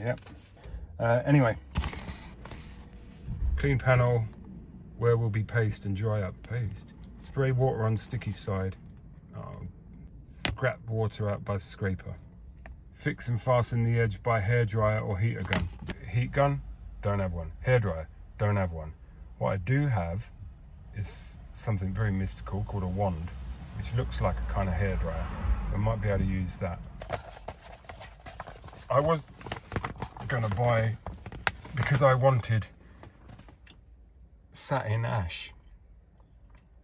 Yep. Anyway, clean panel, where will be paste and dry up paste. Spray water on sticky side. Scrap water out by scraper. Fix and fasten the edge by hairdryer or heater gun. Heat gun, don't have one. Hairdryer, don't have one. What I do have is something very mystical called a wand, which looks like a kind of hairdryer. So I might be able to use that. I was gonna buy, because I wanted satin ash,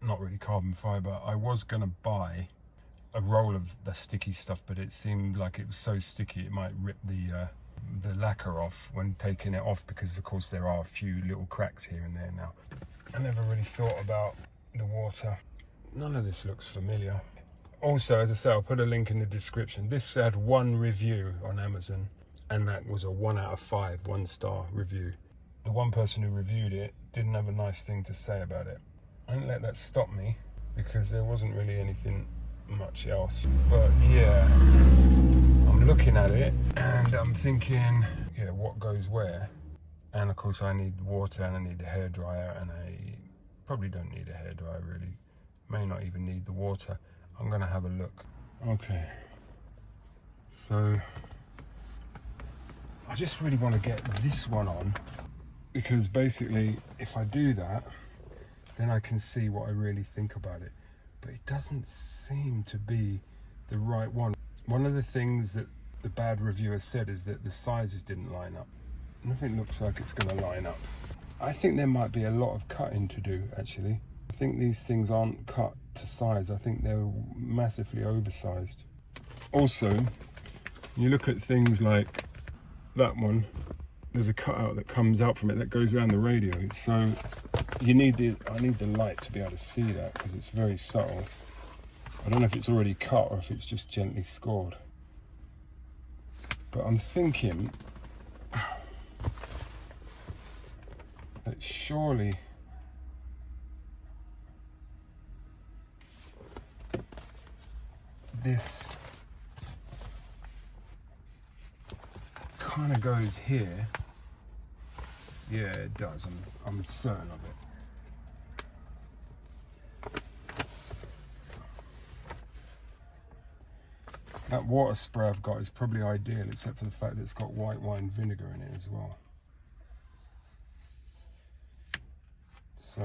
not really carbon fiber, I was gonna buy a roll of the sticky stuff, but it seemed like it was so sticky it might rip the lacquer off when taking it off, because of course there are a few little cracks here and there now. I never really thought about the water. None of this looks familiar. Also, as I say, I'll put a link in the description. This had 1 review on Amazon, and that was a 1 out of 5, 1-star review. The one person who reviewed it didn't have a nice thing to say about it. I didn't let that stop me, because there wasn't really anything much else. But yeah, I'm looking at it and I'm thinking, yeah, what goes where? And of course I need water, and I need a hairdryer, and I probably don't need a hairdryer really. May not even need the water. I'm gonna have a look. Okay, so I just really want to get this one on, because basically if I do that, then I can see what I really think about it. But it doesn't seem to be the right one. One of the things that the bad reviewer said is that the sizes didn't line up. Nothing looks like it's going to line up. I think there might be a lot of cutting to do, actually. I think these things aren't cut to size. I think they're massively oversized. Also, you look at things like that one, there's a cutout that comes out from it that goes around the radio. So I need the light to be able to see that, because it's very subtle. I don't know if it's already cut or if it's just gently scored. But I'm thinking that surely this kind of goes here. Yeah, it does. I'm certain of it. That water spray I've got is probably ideal, except for the fact that it's got white wine vinegar in it as well. So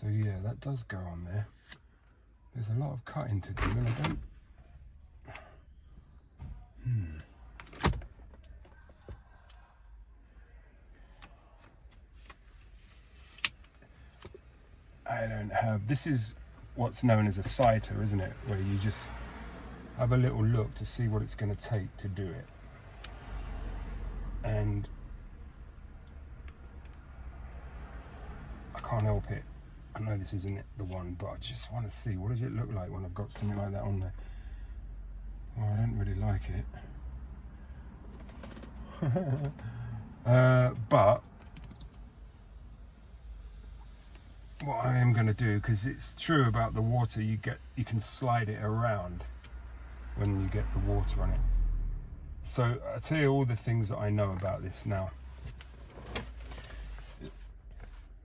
yeah, that does go on there. There's a lot of cutting to do, and I don't... I don't have... This is what's known as a sighter, isn't it? Where you just have a little look to see what it's going to take to do it. And I can't help it. I know this isn't the one, but I just want to see what does it look like when I've got something like that on there. Well, I don't really like it. But what I am going to do, because it's true about the water, you can slide it around when you get the water on it. So I'll tell you all the things that I know about this now.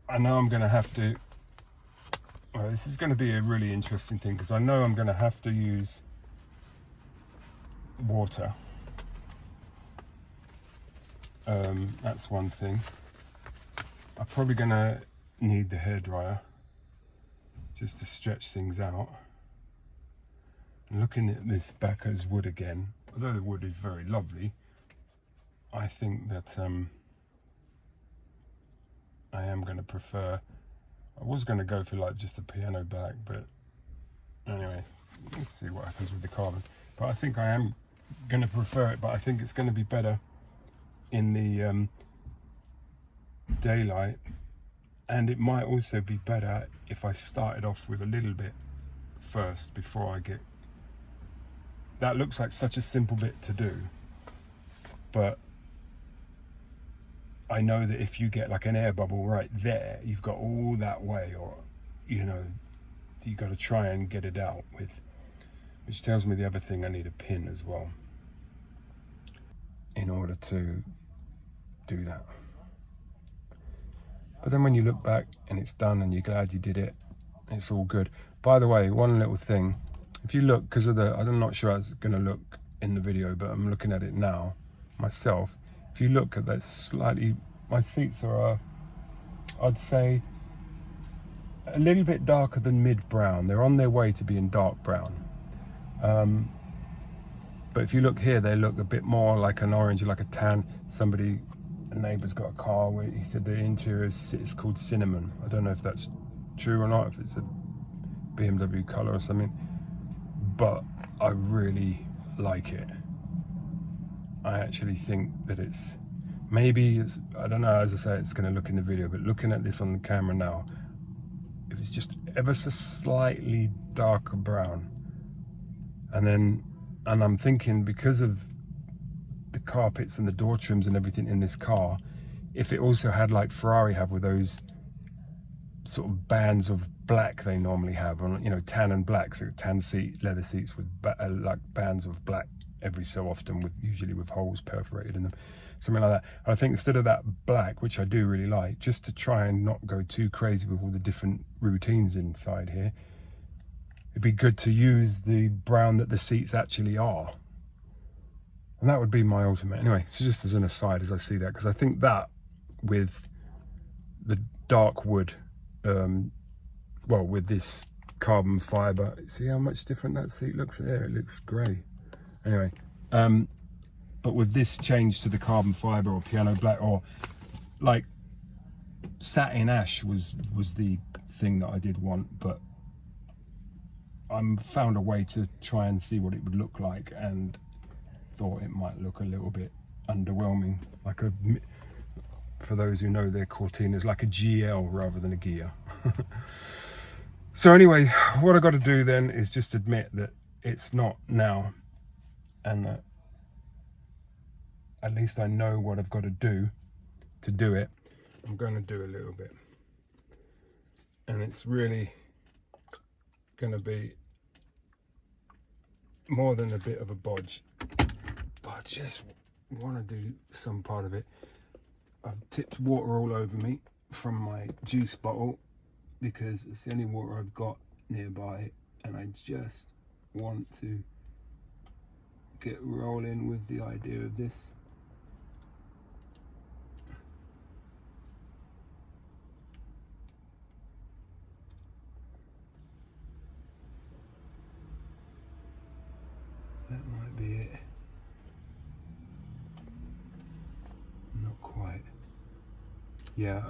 I know I'm going to have to... Well, this is going to be a really interesting thing, because I know I'm going to have to use water. That's one thing. I'm probably going to need the hairdryer just to stretch things out. And looking at this Bacca's wood again, although the wood is very lovely, I think that I am going to prefer... I was going to go for like just a piano black, but anyway, let's see what happens with the carbon. But I think I am going to prefer it, but I think it's going to be better in the daylight, and it might also be better if I started off with a little bit first before I get... That looks like such a simple bit to do, but I know that if you get like an air bubble right there, you've got all that way, or, you know, you got to try and get it out with, which tells me the other thing, I need a pin as well. in order to do that. But then when you look back and it's done and you're glad you did it, it's all good. By the way, one little thing, if you look, because of the, I'm not sure how it's going to look in the video, but I'm looking at it now myself. If you look at that slightly, my seats are, I'd say, a little bit darker than mid-brown. They're on their way to being dark brown. But if you look here, they look a bit more like an orange, like a tan. A neighbour's got a car where he said the interior is called cinnamon. I don't know if that's true or not, if it's a BMW colour or something, but I really like it. I actually think that it's, maybe it's, I don't know, as I say, it's going to look in the video, but looking at this on the camera now, if it's just ever so slightly darker brown, and I'm thinking, because of the carpets and the door trims and everything in this car, if it also had, like Ferrari have, with those sort of bands of black they normally have on, you know, tan and black, so tan leather seats with like bands of black every so often, with usually with holes perforated in them, something like that. And I think instead of that black, which I do really like, just to try and not go too crazy with all the different routines inside here, it'd be good to use the brown that the seats actually are. And that would be my ultimate. Anyway, so just as an aside, as I see that, because I think that with the dark wood, well, with this carbon fiber, see how much different that seat looks there? It looks grey. Anyway, but with this change to the carbon fiber or piano black, or like satin ash was the thing that I did want, but I found a way to try and see what it would look like, and thought it might look a little bit underwhelming, like a, for those who know their Cortinas, like a GL rather than a Gia. So anyway, what I got to do then is just admit that it's not now, and that at least I know what I've got to do it. I'm going to do a little bit, and it's really going to be more than a bit of a bodge, but I just want to do some part of it. I've tipped water all over me from my juice bottle because it's the only water I've got nearby, and I just want to get rolling with the idea of this. That might be it. Not quite. Yeah,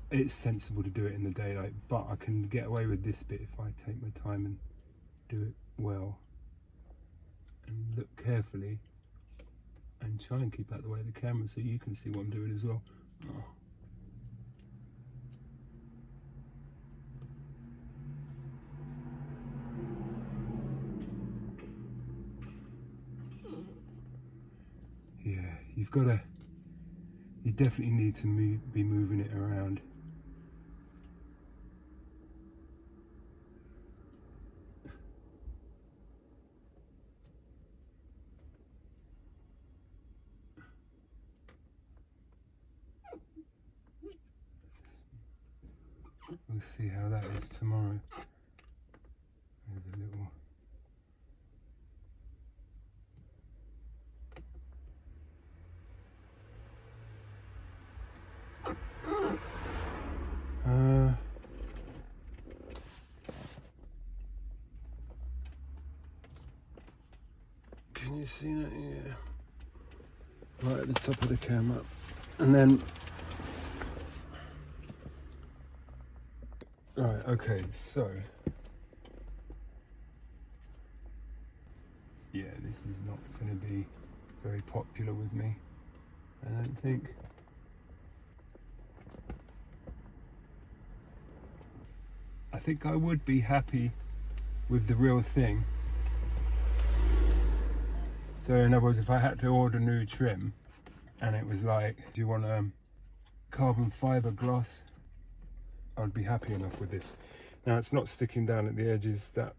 it's sensible to do it in the daylight, but I can get away with this bit if I take my time and do it well and look carefully and try and keep out the way of the camera so you can see what I'm doing as well. Oh. Yeah, you definitely need to be moving it around. We'll see how that is tomorrow. There's a little... Can you see that? Yeah. Right at the top of the camera. And then... Right, okay, so... Yeah, this is not going to be very popular with me, I don't think. I think I would be happy with the real thing. So in other words, if I had to order new trim and it was like, do you want carbon fiber gloss, I'd be happy enough with this. Now it's not sticking down at the edges. That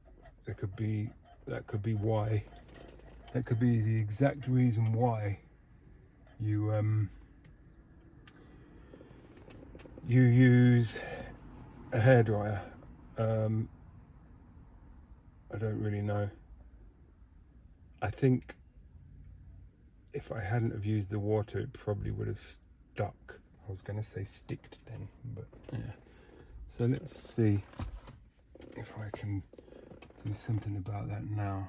could be why. That could be the exact reason why you use a hairdryer. I don't really know. I think if I hadn't have used the water, it probably would have stuck. I was going to say sticked then, but yeah. So let's see if I can do something about that now.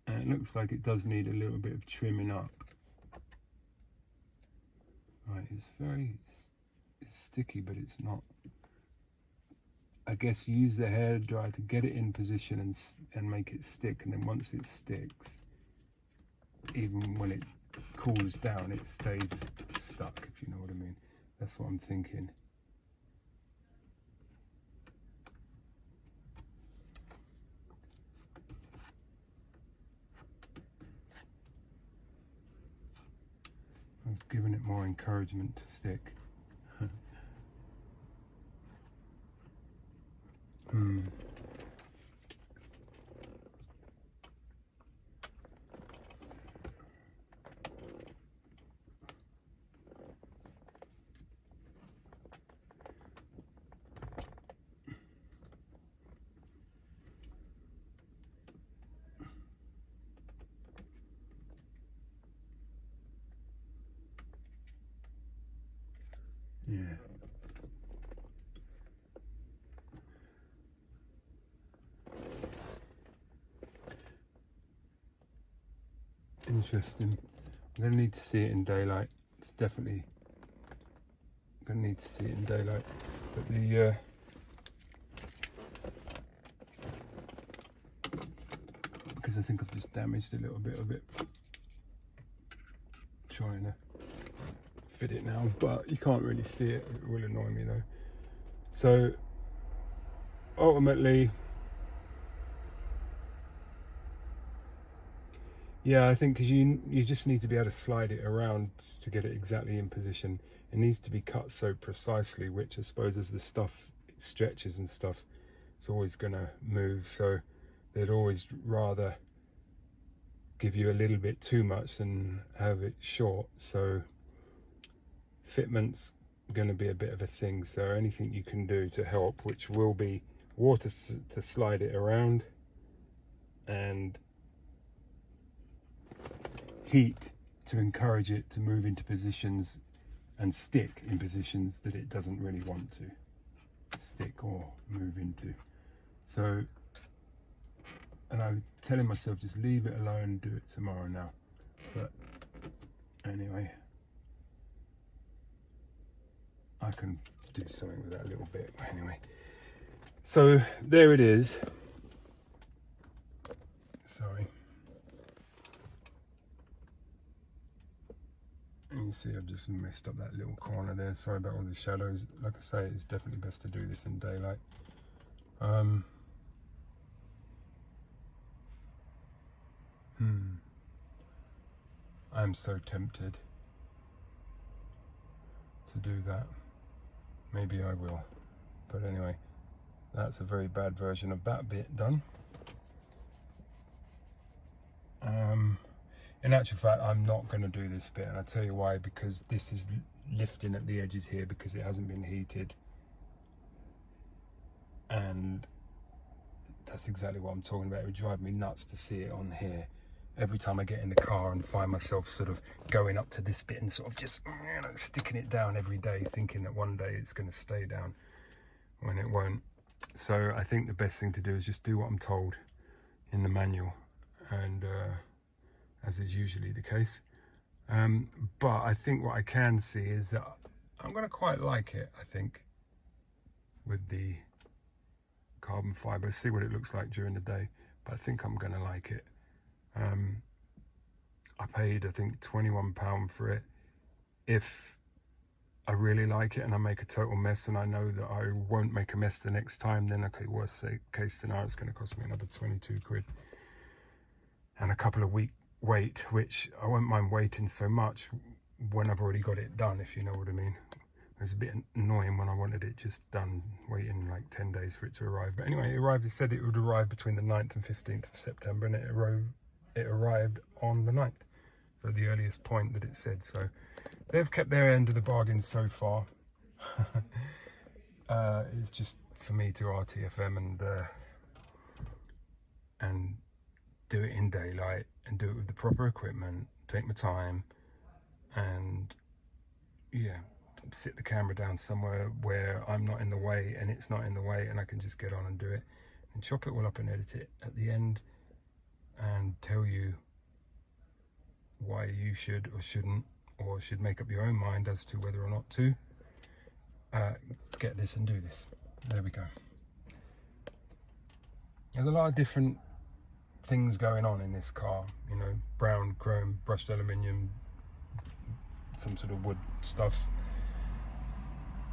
And it looks like it does need a little bit of trimming up. Right, it's sticky, but it's not. I guess use the hairdryer to get it in position and make it stick, and then once it sticks, even when it cools down, it stays stuck, if you know what I mean. That's what I'm thinking. I've given it more encouragement to stick. Yeah. Interesting. I'm going to need to see it in daylight. It's definitely going to need to see it in daylight. But the because I think I've just damaged a little bit of it trying to fit it now, but you can't really see it. It will annoy me though. So ultimately, yeah, I think because you just need to be able to slide it around to get it exactly in position. It needs to be cut so precisely, which I suppose as the stuff stretches and stuff, it's always going to move. So they'd always rather give you a little bit too much than have it short. So fitment's going to be a bit of a thing. So anything you can do to help, which will be water to slide it around, and heat to encourage it to move into positions and stick in positions that it doesn't really want to stick or move into. So, and I'm telling myself just leave it alone, do it tomorrow now. But anyway, I can do something with that a little bit anyway. So there it is. Sorry. And you see I've just messed up that little corner there. Sorry about all the shadows. Like I say, it's definitely best to do this in daylight. I'm so tempted to do that. Maybe I will. But anyway, that's a very bad version of that bit done. In actual fact, I'm not going to do this bit, and I'll tell you why. Because this is lifting at the edges here because it hasn't been heated, and that's exactly what I'm talking about. It would drive me nuts to see it on here every time I get in the car and find myself sort of going up to this bit and sort of just sticking it down every day, thinking that one day it's going to stay down when it won't. So I think the best thing to do is just do what I'm told in the manual, and as is usually the case. But I think what I can see is that I'm going to quite like it, I think, with the carbon fibre. See what it looks like during the day, but I think I'm going to like it. I paid, I think, £21 for it. If I really like it and I make a total mess and I know that I won't make a mess the next time, then okay, worst case scenario, it's going to cost me another 22 quid and a couple of week wait, which I won't mind waiting so much when I've already got it done, if you know what I mean. It was a bit annoying when I wanted it just done, waiting like 10 days for it to arrive. But anyway, it arrived. It said it would arrive between the 9th and 15th of September, and it arrived on the 9th. so the earliest point that it said. So they've kept their end of the bargain so far. It's just for me to RTFM and do it in daylight and do it with the proper equipment, take my time, and yeah, sit the camera down somewhere where I'm not in the way and it's not in the way, and I can just get on and do it and chop it all up and edit it at the end and tell you why you should or shouldn't, or should make up your own mind as to whether or not to get this and do this. There we go. There's a lot of different things going on in this car, you know, brown, chrome, brushed aluminium, some sort of wood stuff,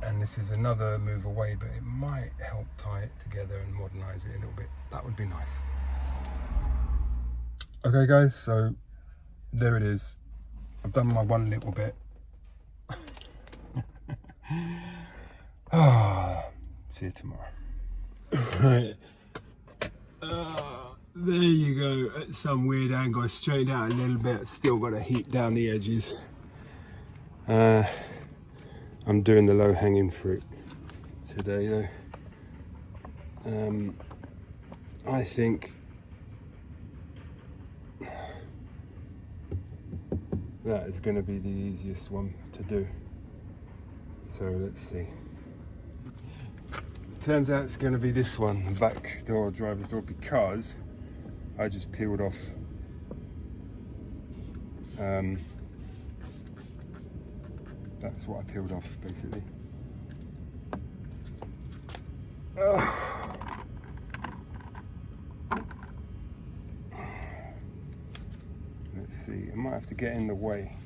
and this is another move away, but it might help tie it together and modernize it a little bit. That would be nice. Okay guys, so there it is. I've done my one little bit. See you tomorrow. There you go, at some weird angle. I straightened out a little bit, still got to heat down the edges. I'm doing the low hanging fruit today though. I think that is going to be the easiest one to do. So let's see. Turns out it's going to be this one, the back door, driver's door, because I just peeled off that's what I peeled off basically. Let's see, I might have to get in the way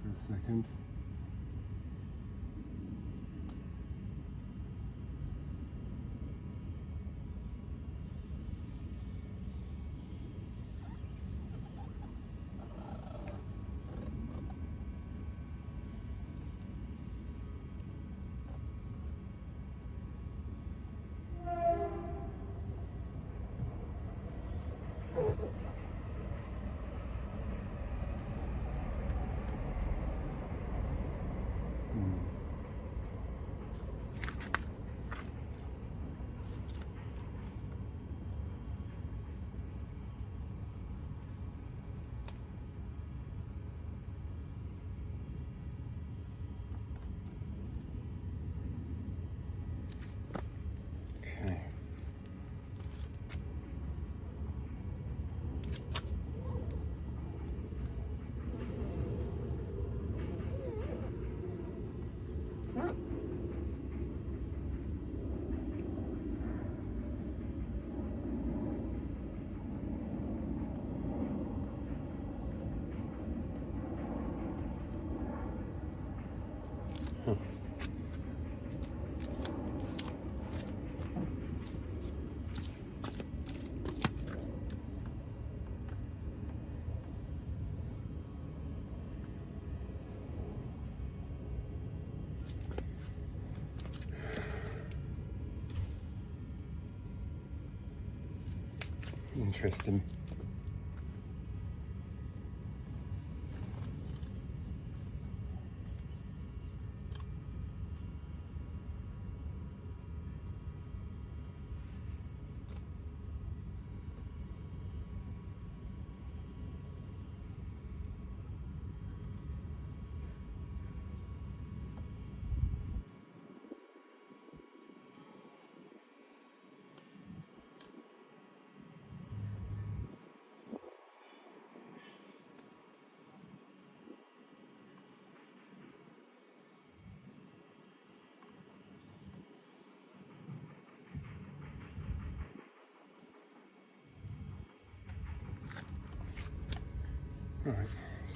for a second. Interesting. Right,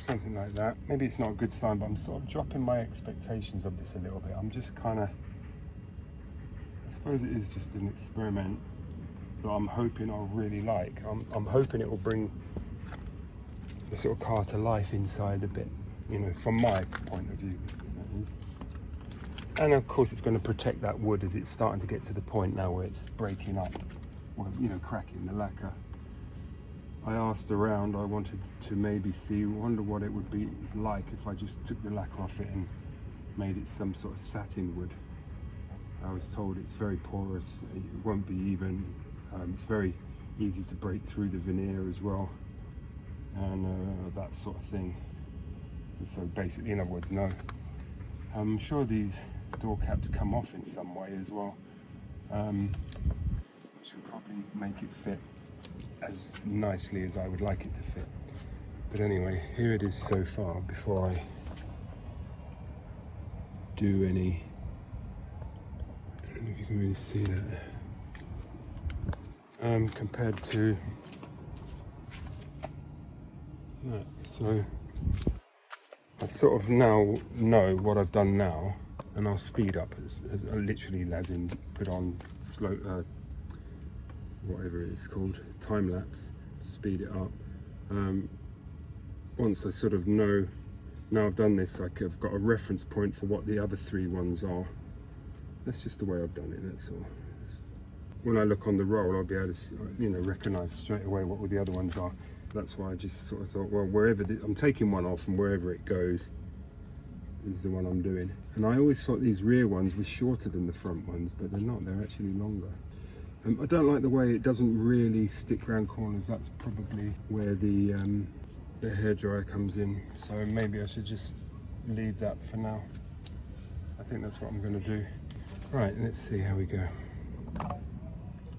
something like that. Maybe it's not a good sign, but I'm sort of dropping my expectations of this a little bit. I'm just kind of, I suppose it is just an experiment that I'm hoping I'll really like. I'm hoping it will bring the sort of car to life inside a bit, you know, from my point of view, that is. And of course it's going to protect that wood as it's starting to get to the point now where it's breaking up, or, you know, cracking the lacquer. I asked around. I wanted to maybe wonder what it would be like if I just took the lacquer off it and made it some sort of satin wood. I was told it's very porous, it won't be even, it's very easy to break through the veneer as well, and that sort of thing. So basically, in other words, no. I'm sure these door caps come off in some way as well, which would probably make it fit as nicely as I would like it to fit. But anyway, here it is so far before I do any, I don't know if you can really see that, compared to that. So I sort of now know what I've done now, and I'll speed up as literally as in put on slow, whatever it's called, time lapse, speed it up. Once I sort of know, now I've done this, like I've got a reference point for what the other 3 ones are. That's just the way I've done it, that's all. When I look on the roll, I'll be able to, you know, recognise straight away what the other ones are. That's why I just sort of thought, well, wherever I'm taking one off, and wherever it goes is the one I'm doing. And I always thought these rear ones were shorter than the front ones, but they're not, they're actually longer. I don't like the way it doesn't really stick round corners. That's probably where the hairdryer comes in. So maybe I should just leave that for now. I think that's what I'm going to do. Right, let's see how we go.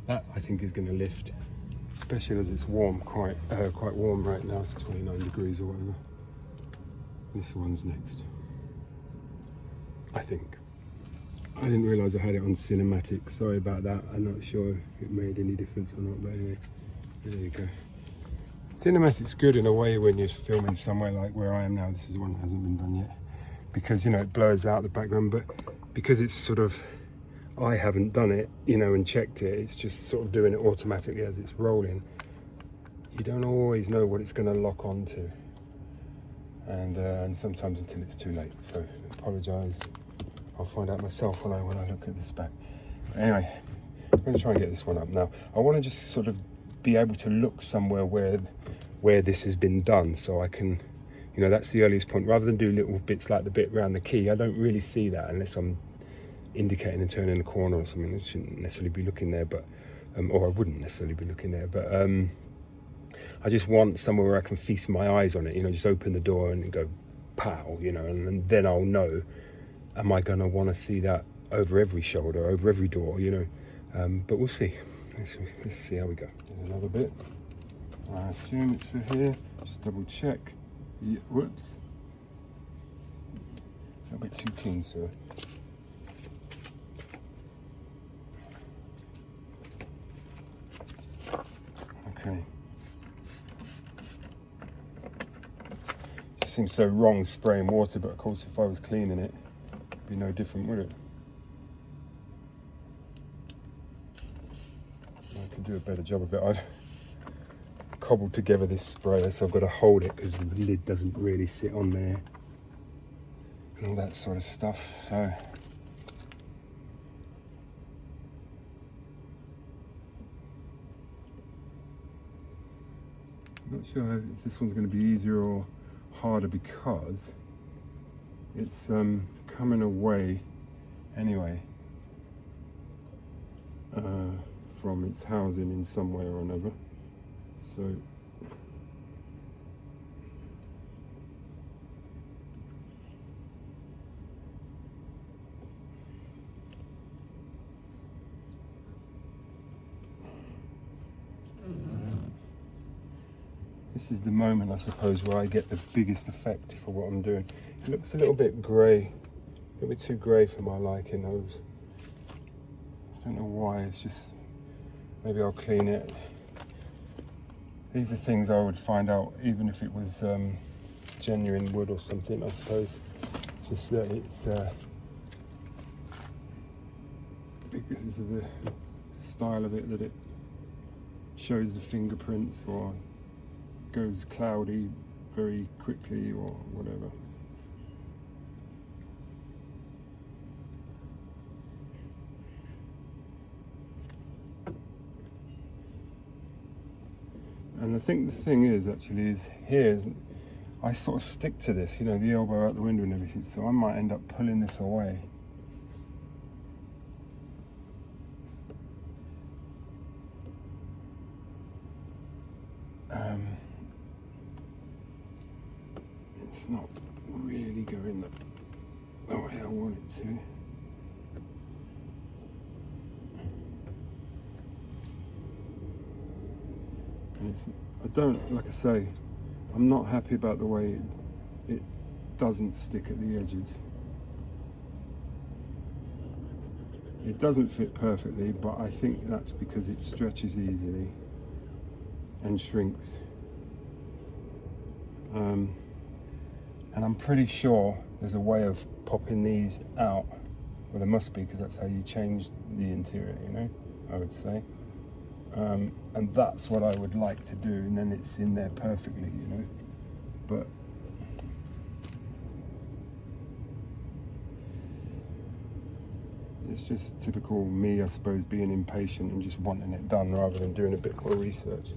That I think is going to lift, especially as it's warm, quite warm right now. It's 29 degrees or whatever. This one's next, I think. I didn't realise I had it on cinematic. Sorry about that. I'm not sure if it made any difference or not, but anyway, there you go. Cinematic's good in a way when you're filming somewhere like where I am now. This is one that hasn't been done yet, because, you know, it blurs out the background, but because it's sort of, I haven't done it, you know, and checked it, it's just sort of doing it automatically as it's rolling. You don't always know what it's going to lock onto, and sometimes until it's too late. So apologise. I'll find out myself when I look at this back. Anyway, I'm going to try and get this one up now. I want to just sort of be able to look somewhere where this has been done, so I can, you know, that's the earliest point. Rather than do little bits like the bit around the key, I don't really see that unless I'm indicating and turning a corner or something. I shouldn't necessarily be looking there, but or I wouldn't necessarily be looking there, but I just want somewhere where I can feast my eyes on it, you know, just open the door and go pow, you know, and then I'll know, am I going to want to see that over every shoulder, over every door, you know, but we'll see. Let's see how we go. There's another bit. I assume it's for here. Just double check. Yeah, whoops. A bit too keen, sir. Okay. Just seems so wrong spraying water, but of course if I was cleaning it, it'd be no different, would it? I could do a better job of it. I've cobbled together this sprayer, so I've got to hold it because the lid doesn't really sit on there and all that sort of stuff. So I'm not sure if this one's going to be easier or harder, because it's coming away anyway from its housing in some way or another. So this is the moment, I suppose, where I get the biggest effect for what I'm doing. It looks a little bit grey, a little bit too grey for my liking. I don't know why, it's just, maybe I'll clean it. These are things I would find out even if it was genuine wood or something, I suppose. Just that it's because of the style of it, that it shows the fingerprints or goes cloudy very quickly or whatever. And I think the thing is actually is here is I sort of stick to this, you know, the elbow out the window and everything, so I might end up pulling this away. It's not really going the way I want it to. And I don't, like I say, I'm not happy about the way it doesn't stick at the edges. It doesn't fit perfectly, but I think that's because it stretches easily and shrinks. And I'm pretty sure there's a way of popping these out. Well, there must be, because that's how you change the interior, you know, I would say. And that's what I would like to do, and then it's in there perfectly, you know. But it's just typical me, I suppose, being impatient and just wanting it done rather than doing a bit more research.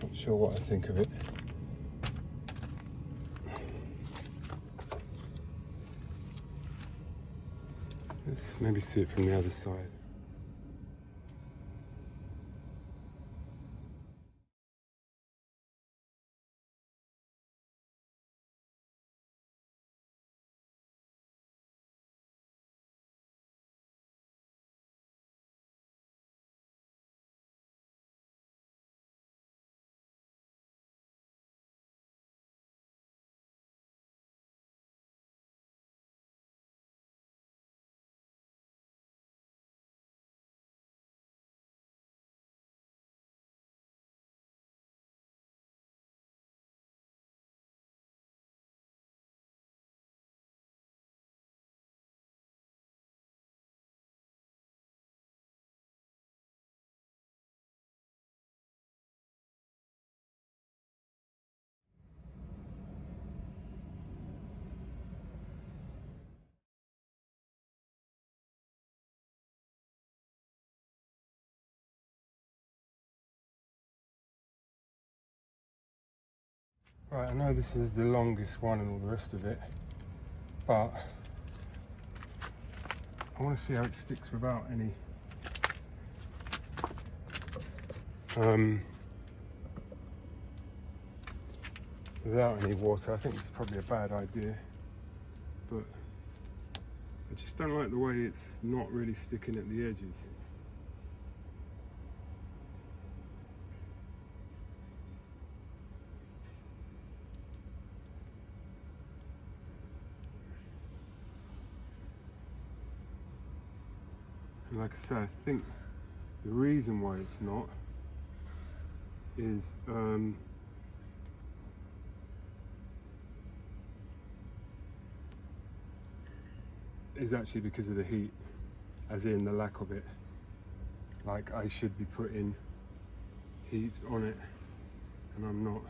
Not sure what I think of it. Let's maybe see it from the other side. Right, I know this is the longest one and all the rest of it, but I want to see how it sticks without any water. I think it's probably a bad idea, but I just don't like the way it's not really sticking at the edges. And like I say, I think the reason why it's not is actually because of the heat, as in the lack of it. Like, I should be putting heat on it, and I'm not.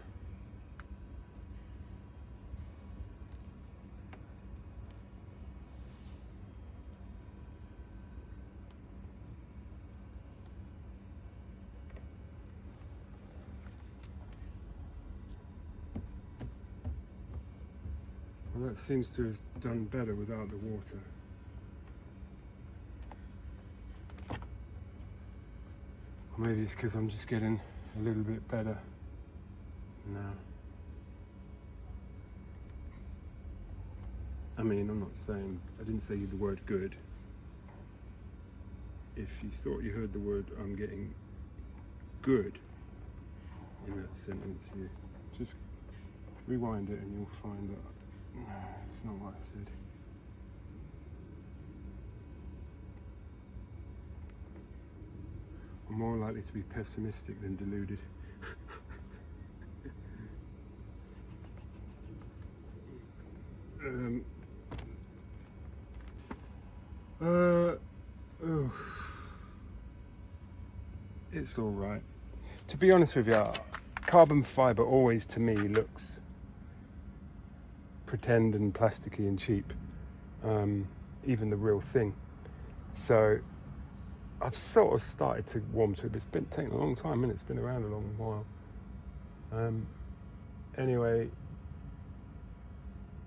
Well, that seems to have done better without the water. Or maybe it's because I'm just getting a little bit better now. I mean, I'm not saying, I didn't say the word good. If you thought you heard the word I'm getting good in that sentence, you just rewind it and you'll find that it's not what I said. I'm more likely to be pessimistic than deluded. Oh, it's all right. To be honest with you, carbon fibre always to me looks pretend and plasticky and cheap, even the real thing. So I've sort of started to warm to it, but it's been taking a long time, and it's been around a long while. Anyway,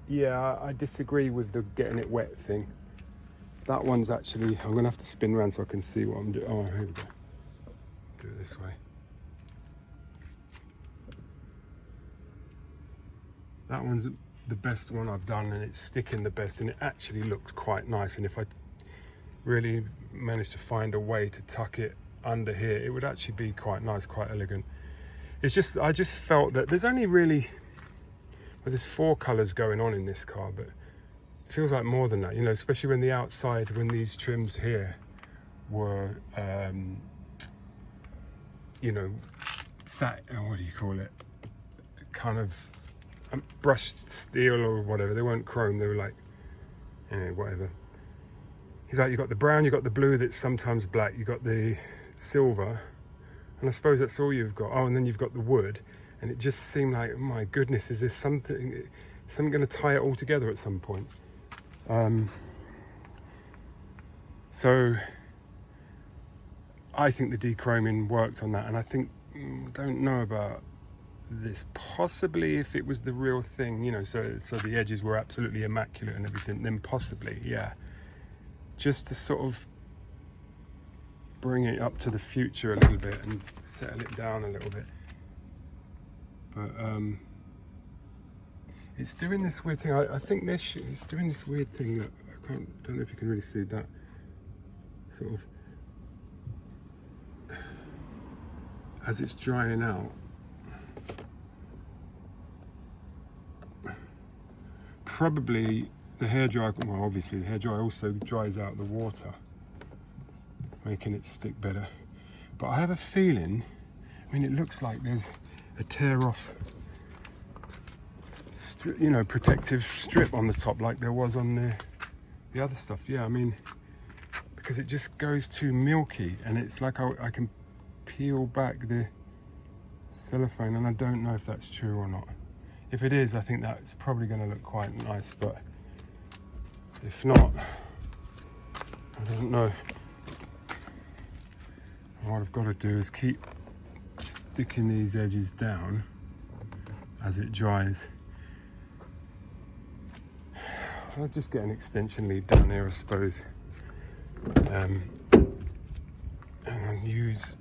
yeah, I disagree with the getting it wet thing. That one's actually, I'm gonna have to spin around so I can see what I'm doing. Oh, here we go. Do it this way. That one's the best one I've done, and it's sticking the best, and it actually looks quite nice. And if I really managed to find a way to tuck it under here, it would actually be quite nice, quite elegant. It's just, I just felt that there's only really, well, there's 4 colours going on in this car, but it feels like more than that, you know, especially when the outside, when these trims here were, you know, what do you call it? Kind of brushed steel or whatever. They weren't chrome, they were like, you know, whatever. He's like, you got the brown, you got the blue that's sometimes black, you got the silver, and I suppose that's all you've got. Oh, and then you've got the wood, and it just seemed like, oh my goodness, is this something going to tie it all together at some point? So I think the dechroming worked on that, and I think, don't know about this, possibly if it was the real thing, you know, so the edges were absolutely immaculate and everything, then possibly, yeah, just to sort of bring it up to the future a little bit and settle it down a little bit. But it's doing this weird thing. I think it's doing this weird thing that don't know if you can really see that sort of, as it's drying out. Probably the hairdryer, well, obviously the hairdryer also dries out the water, making it stick better. But I have a feeling, I mean, it looks like there's a tear off, you know, protective strip on the top like there was on the other stuff. Yeah, I mean, because it just goes too milky, and it's like I can peel back the cellophane, and I don't know if that's true or not. If it is, I think that's probably going to look quite nice, but if not, I don't know. What I've got to do is keep sticking these edges down as it dries. I'll just get an extension lead down there, I suppose, and I'll use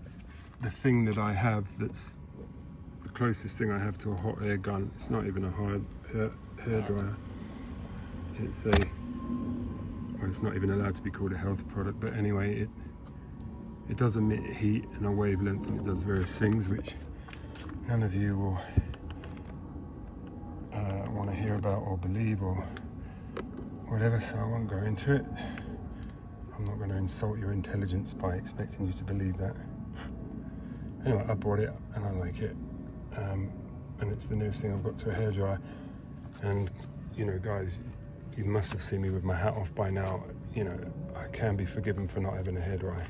the thing that I have that's the closest thing I have to a hot air gun. It's not even a hard hairdryer. It's well, it's not even allowed to be called a health product, but anyway, it does emit heat and a wavelength, and it does various things which none of you will want to hear about or believe or whatever, so I won't go into it. I'm not going to insult your intelligence by expecting you to believe that. Anyway, I bought it and I like it, and it's the newest thing I've got to a hairdryer. And you know, guys, you must have seen me with my hat off by now. You know, I can be forgiven for not having a hairdryer.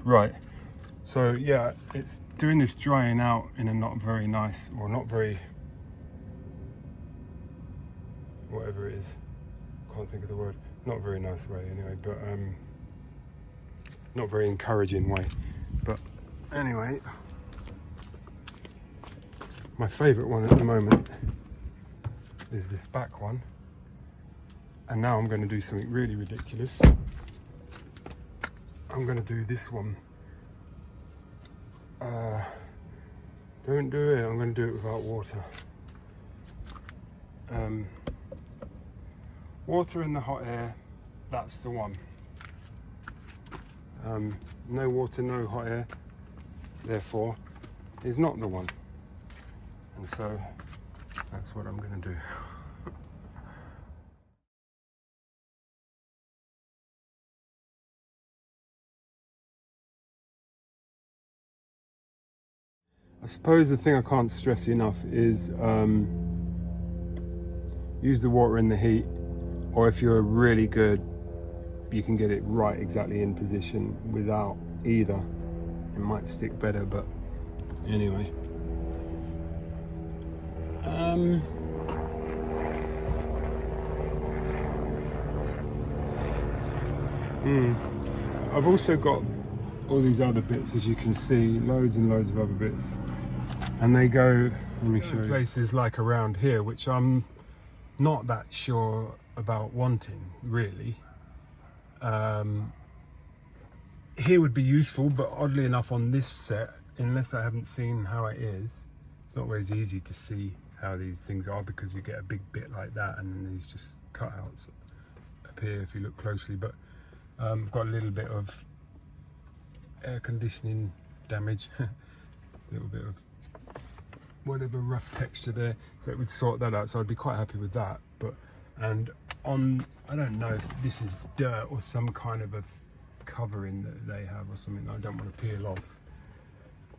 Right, so yeah, it's doing this drying out in a not very nice, or not very, whatever it is, can't think of the word, not very nice way anyway, but not very encouraging way. But anyway, my favourite one at the moment is this back one, and now I'm going to do something really ridiculous. I'm going to do this one. Don't do it, I'm going to do it without water. Water in the hot air, that's the one. No water, no hot air, therefore, is not the one. And so, that's what I'm going to do. I suppose the thing I can't stress enough is use the water in the heat, or if you're really good, you can get it right exactly in position without either. It might stick better, but anyway. I've also got all these other bits, as you can see, loads and loads of other bits, and they go, let me show you, places like around here, which I'm not that sure about wanting, really. Here would be useful, but oddly enough on this set, unless I haven't seen how it is, it's not always easy to see how these things are, because you get a big bit like that and then these just cutouts appear if you look closely. But I've got a little bit of air conditioning damage, a little bit of whatever rough texture there, so it would sort that out, so I'd be quite happy with that. But and on, I don't know if this is dirt or some kind of a covering that they have or something that I don't want to peel off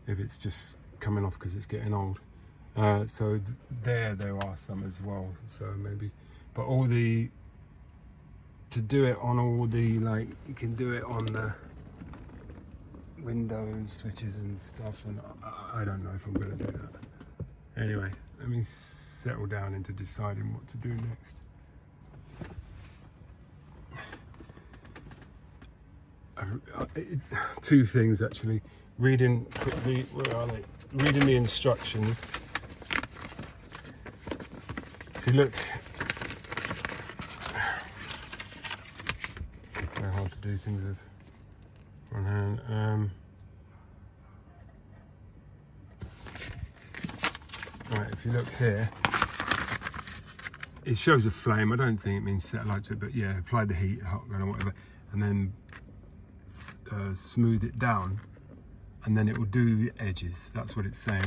if it's just coming off because it's getting old. So there are some as well, so maybe, but all the, to do it on all the, like, you can do it on the windows, switches and stuff, and I don't know if I'm going to do that. Anyway, let me settle down into deciding what to do next. Two things actually. Reading quickly, where are they? Reading the instructions. If you look, it's so hard to do things with one hand. Right, if you look here, it shows a flame. I don't think it means set a light to it, but yeah, apply the heat, hot gun or whatever, and then smooth it down, and then it will do the edges. That's what it's saying.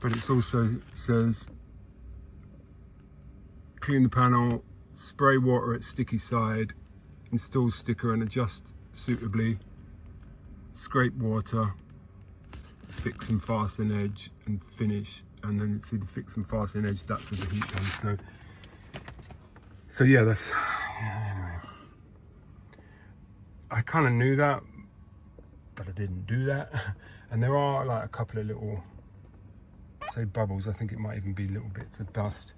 But it's also says clean the panel, spray water at sticky side, install sticker and adjust suitably, scrape water, fix and fasten edge and finish. And then you see the fix and fasten edge, that's where the heat comes. So yeah, that's, anyway. I kind of knew that, but I didn't do that. And there are like a couple of little, say bubbles, I think it might even be little bits of dust.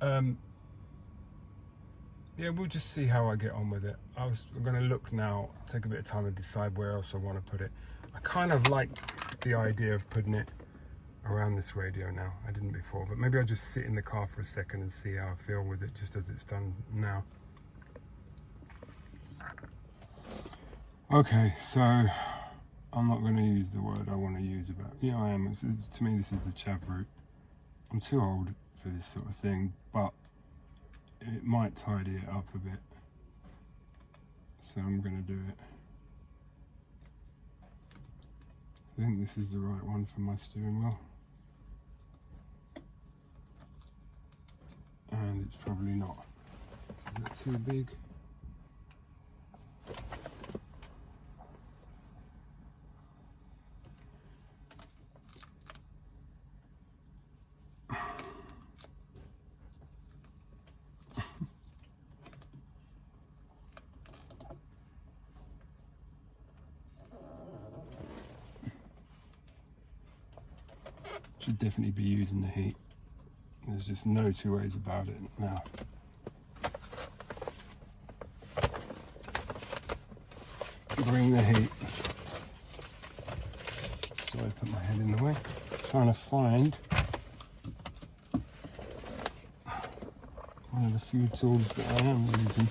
Yeah, we'll just see how I get on with it. I'm going to look now, take a bit of time to decide where else I want to put it. I kind of like the idea of putting it around this radio now. I didn't before, but maybe I'll just sit in the car for a second and see how I feel with it, just as it's done now. Okay, so I'm not going to use the word I want to use about, yeah, I am. To me, this is the chav route. I'm too old for this sort of thing, but it might tidy it up a bit. So I'm going to do it. I think this is the right one for my steering wheel. And it's probably not. Is that too big? Should definitely be using the heat. There's just no two ways about it now. Bring the heat. So I put my head in the way. Trying to find one of the few tools that I am using.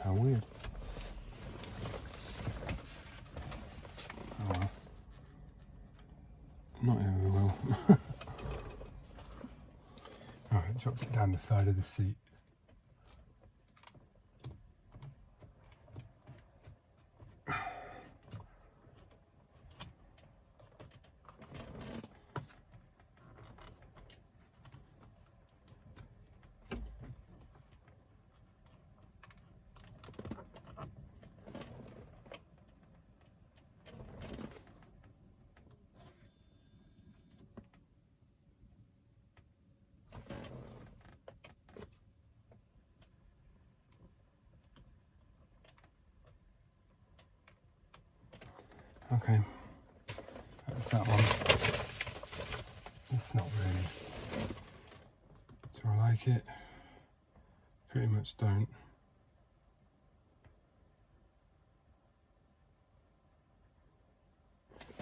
How weird. Oh well. Not very well. Alright, dropped it down the side of the seat. Okay, that's that one. It's not really. Do I like it? Pretty much don't.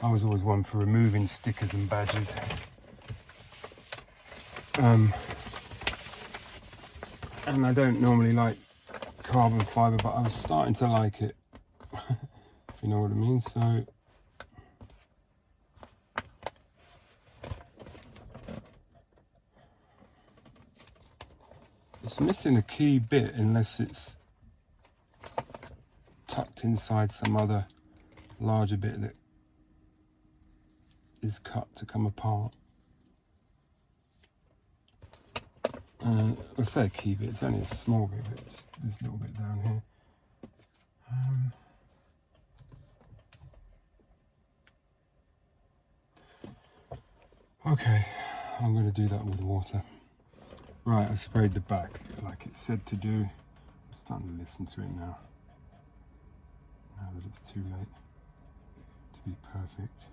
I was always one for removing stickers and badges. And I don't normally like carbon fibre, but I was starting to like it, if you know what I mean. So it's missing a key bit unless it's tucked inside some other larger bit that is cut to come apart. I say a key bit, it's only a small bit, but just this little bit down here. Okay, I'm going to do that with water. Right, I sprayed the back like it said to do. I'm starting to listen to it now that it's too late to be perfect.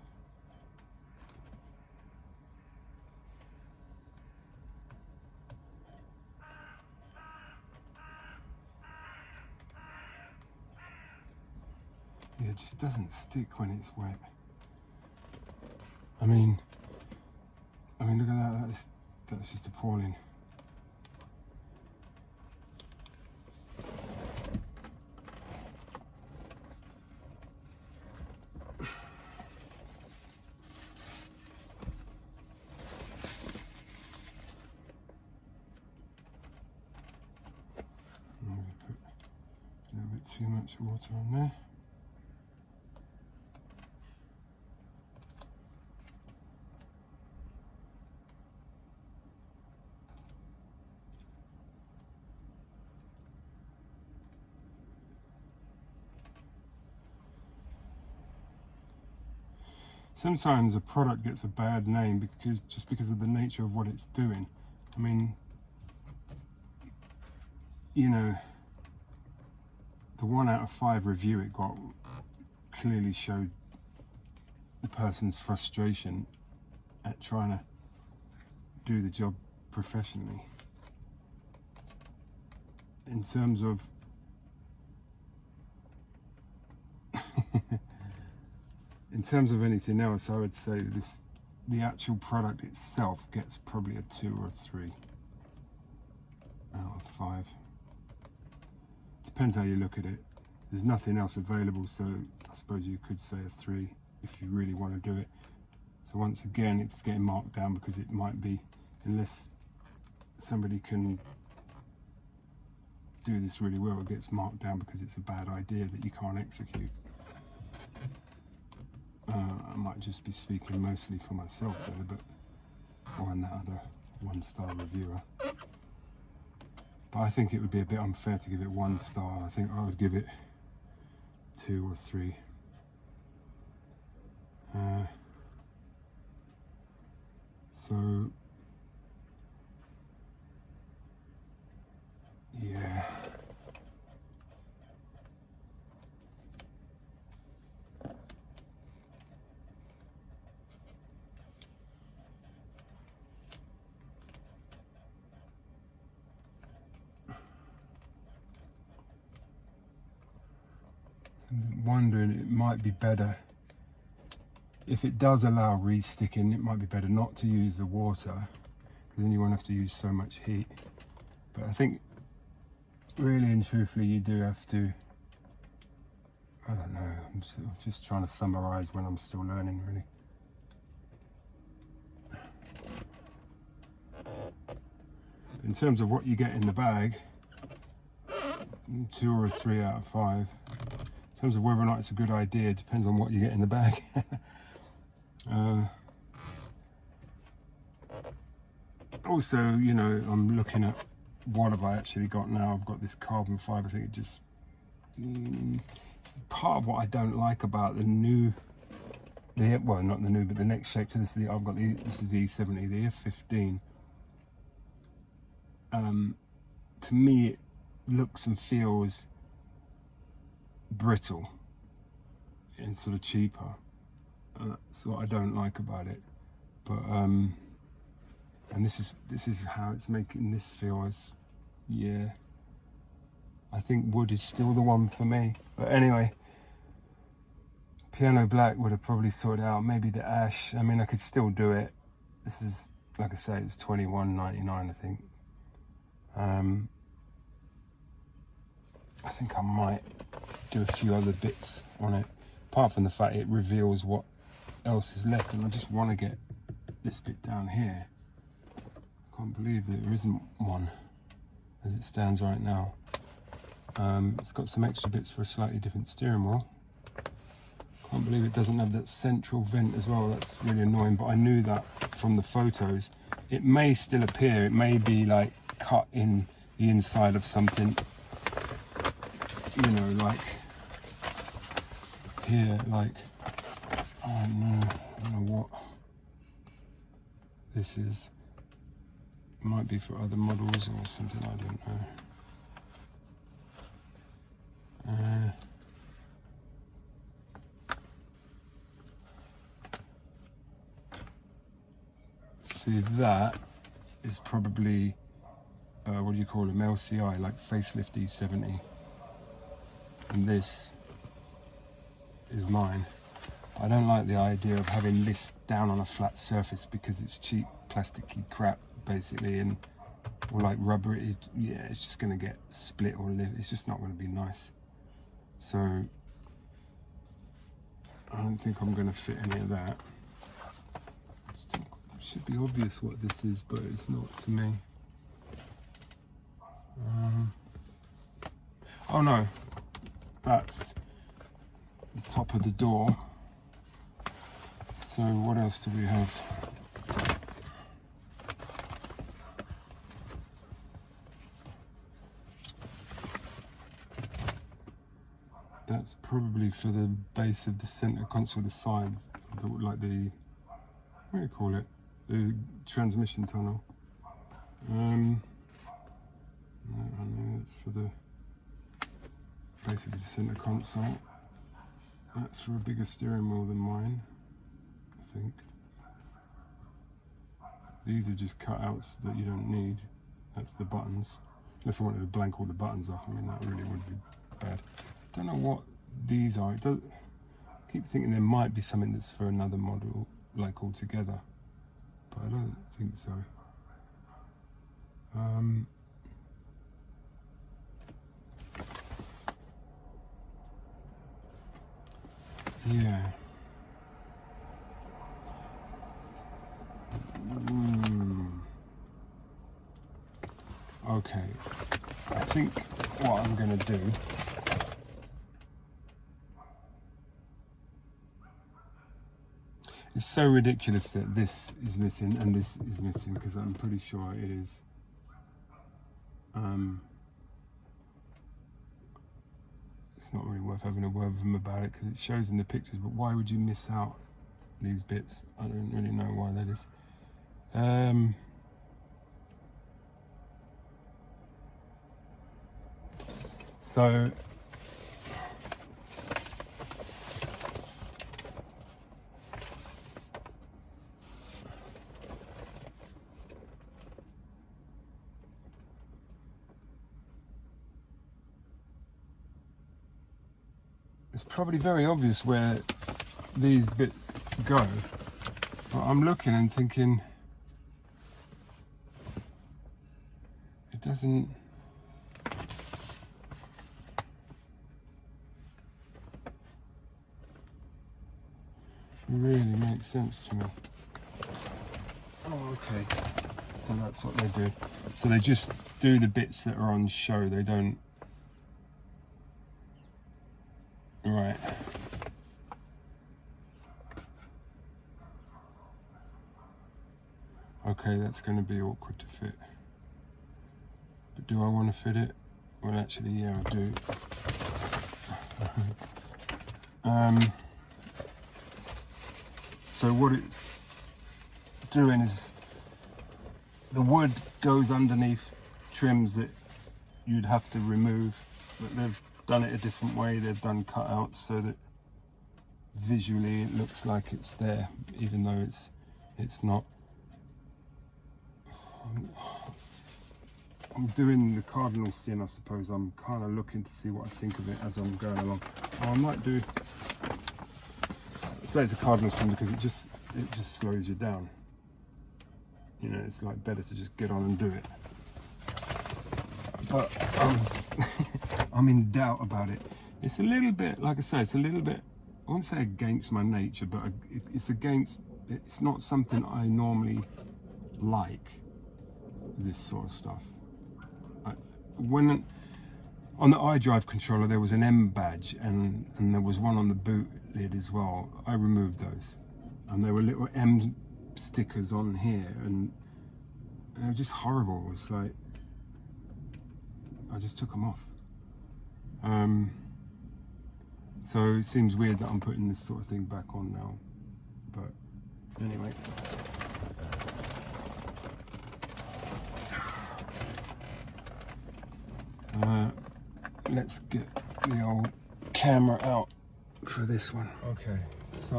Yeah, it just doesn't stick when it's wet. I mean, look at that. That's just appalling. Maybe put a little bit too much water on there. Sometimes a product gets a bad name just because of the nature of what it's doing. I mean, you know, the 1 out of 5 review it got clearly showed the person's frustration at trying to do the job professionally. In terms of anything else, I would say the actual product itself gets probably a 2 or 3 out of 5. Depends how you look at it. There's nothing else available, so I suppose you could say a 3 if you really want to do it. So once again, it's getting marked down because it might be, unless somebody can do this really well, it gets marked down because it's a bad idea that you can't execute. I might just be speaking mostly for myself there, but or that other 1-star reviewer. But I think it would be a bit unfair to give it 1 star. I think I would give it 2 or 3. So yeah. I'm wondering, it might be better if it does allow re-sticking. It might be better not to use the water, because then you won't have to use so much heat. But I think really and truthfully you do have to, I don't know, I'm sort of just trying to summarize when I'm still learning really. In terms of what you get in the bag, 2 or 3 out of 5. In terms of whether or not it's a good idea, it depends on what you get in the bag. Also, you know, I'm looking at what have I actually got now. I've got this carbon fibre. I think it just part of what I don't like about the new, well, not the new, but the next shape to this. I've got this is the E70, the F15. To me, it looks and feels brittle and sort of cheaper. That's what I don't like about it. But and this is how it's making this feel. As yeah, I think wood is still the one for me. But anyway, piano black would have probably sorted out. Maybe the ash. I mean, I could still do it. This is, like I say, it's $21.99, I think. I think I might do a few other bits on it, apart from the fact it reveals what else is left, and I just want to get this bit down here. I can't believe that there isn't one as it stands right now. It's got some extra bits for a slightly different steering wheel. Can't believe it doesn't have that central vent as well. That's really annoying, but I knew that from the photos. It may still appear, it may be like cut in the inside of something, you know, like here, like, I don't know what this is. It might be for other models or something, I don't know. See, that is probably, what do you call them, LCI, like facelift E70. And this is mine. I don't like the idea of having this down on a flat surface because it's cheap plasticky crap basically, and or like rubber. Yeah, it's just going to get split or live. It's just not going to be nice. So I don't think I'm going to fit any of that. Still, it should be obvious what this is, but it's not to me. Oh no, that's the top of the door. So what else do we have? That's probably for the base of the center console, the sides, like the, what do you call it? The transmission tunnel. No, it's for the basically the center console. That's for a bigger steering wheel than mine, I think. These are just cutouts that you don't need. That's the buttons. Unless I wanted to blank all the buttons off. I mean, that really would be bad. Don't know what these are. I keep thinking there might be something that's for another model, like altogether, but I don't think so. Yeah. Okay. I think what I'm going to do it's so ridiculous that this is missing and this is missing, because I'm pretty sure it is. It's not really worth having a word with them about it because it shows in the pictures, but why would you miss out these bits? I don't really know why that is. So it's probably very obvious where these bits go, but I'm looking and thinking it doesn't really make sense to me. Oh, okay. So that's what they do. So they just do the bits that are on show. They don't. Right. Okay, that's going to be awkward to fit. But do I want to fit it? Well, actually, yeah, I do. So what it's doing is the wood goes underneath trims that you'd have to remove, but they've done it a different way. They've done cutouts so that visually it looks like it's there, even though it's not. I'm doing the cardinal sin, I suppose. I'm kind of looking to see what I think of it as I'm going along. Oh, I might do. Say it's a cardinal sin because it just slows you down. You know, it's like better to just get on and do it. But I'm in doubt about it. It's a little bit, like I say, it's a little bit, I won't say against my nature, but it's not something I normally like, this sort of stuff. When on the iDrive controller there was an M badge and there was one on the boot lid as well. I removed those, and there were little M stickers on here, and they were just horrible. It's like I just took them off. So it seems weird that I'm putting this sort of thing back on now, but anyway. Let's get the old camera out for this one. Okay, so